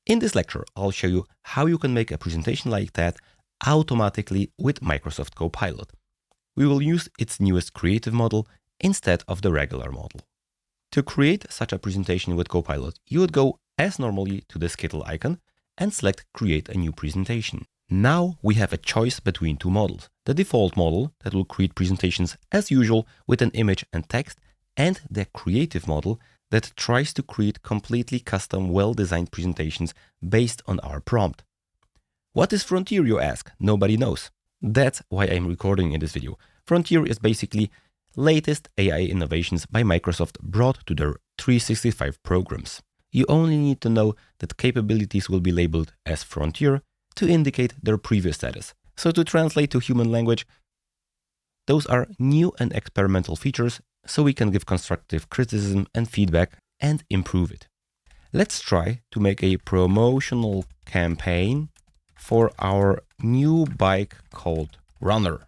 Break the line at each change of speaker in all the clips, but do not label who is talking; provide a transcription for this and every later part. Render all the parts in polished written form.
In this lecture, I'll show you how you can make a presentation like that automatically with Microsoft Copilot. We will use its newest creative model instead of the regular model. To create such a presentation with Copilot, you would go as normally to the Skittle icon and select Create a new presentation. Now we have a choice between two models. The default model that will create presentations as usual with an image and text, and the creative model that tries to create completely custom, well-designed presentations based on our prompt. What is Frontier, you ask? Nobody knows. That's why I'm recording in this video. Frontier is basically latest AI innovations by Microsoft brought to their 365 programs. You only need to know that capabilities will be labeled as Frontier to indicate their previous status. So to translate to human language, those are new and experimental features, so we can give constructive criticism and feedback and improve it. Let's try to make a promotional campaign for our new bike called Runner.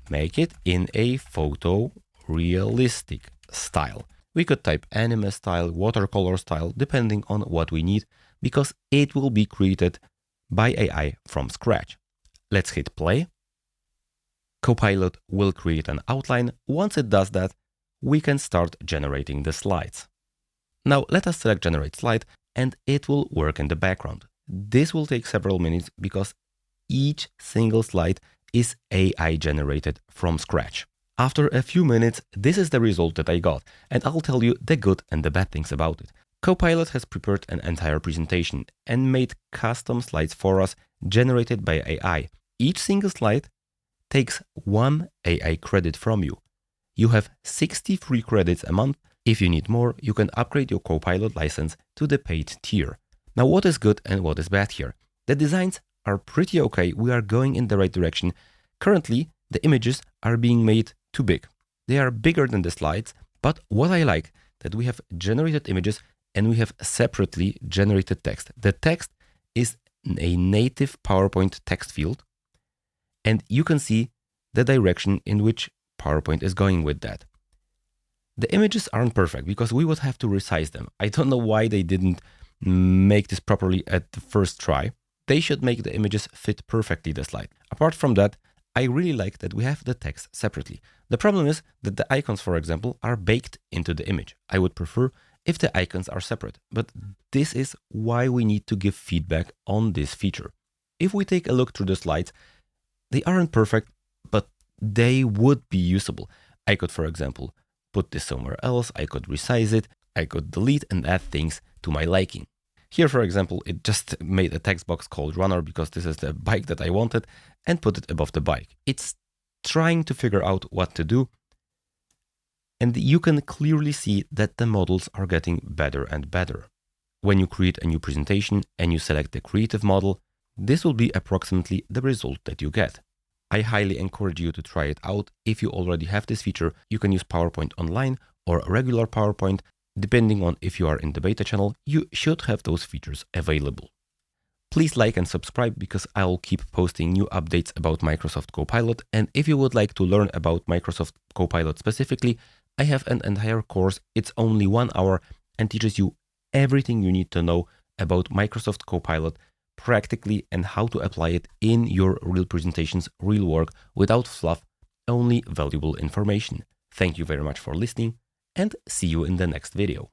Make it in a photorealistic style. We could type anime style, watercolor style, depending on what we need, because it will be created by AI from scratch. Let's hit play. Copilot will create an outline. Once it does that, we can start generating the slides. Now let us select Generate Slide, and it will work in the background. This will take several minutes because each single slide is AI generated from scratch. After a few minutes, this is the result that I got, and I'll tell you the good and the bad things about it. Copilot has prepared an entire presentation and made custom slides for us generated by AI. Each single slide takes 1 AI credit from you. You have 60 free credits a month. If you need more, you can upgrade your Copilot license to the paid tier. Now, what is good and what is bad here? The designs are pretty okay. We are going in the right direction. Currently, the images are being made too big. They are bigger than the slides, but what I like that we have generated images and we have separately generated text. The text is a native PowerPoint text field, and you can see the direction in which PowerPoint is going with that. The images aren't perfect because we would have to resize them. I don't know why they didn't make this properly at the first try. They should make the images fit perfectly the slide. Apart from that, I really like that we have the text separately. The problem is that the icons, for example, are baked into the image. I would prefer if the icons are separate, but this is why we need to give feedback on this feature. If we take a look through the slides, they aren't perfect, but they would be usable. I could, for example, put this somewhere else. I could resize it. I could delete and add things to my liking. Here, for example, it just made a text box called Runner because this is the bike that I wanted and put it above the bike. It's trying to figure out what to do. And you can clearly see that the models are getting better and better. When you create a new presentation and you select the creative model, this will be approximately the result that you get. I highly encourage you to try it out. If you already have this feature, you can use PowerPoint Online or regular PowerPoint. Depending on if you are in the beta channel, you should have those features available. Please like and subscribe because I'll keep posting new updates about Microsoft Copilot. And if you would like to learn about Microsoft Copilot specifically, I have an entire course. It's only 1 hour and teaches you everything you need to know about Microsoft Copilot practically and how to apply it in your real presentations, real work, without fluff, only valuable information. Thank you very much for listening, and see you in the next video.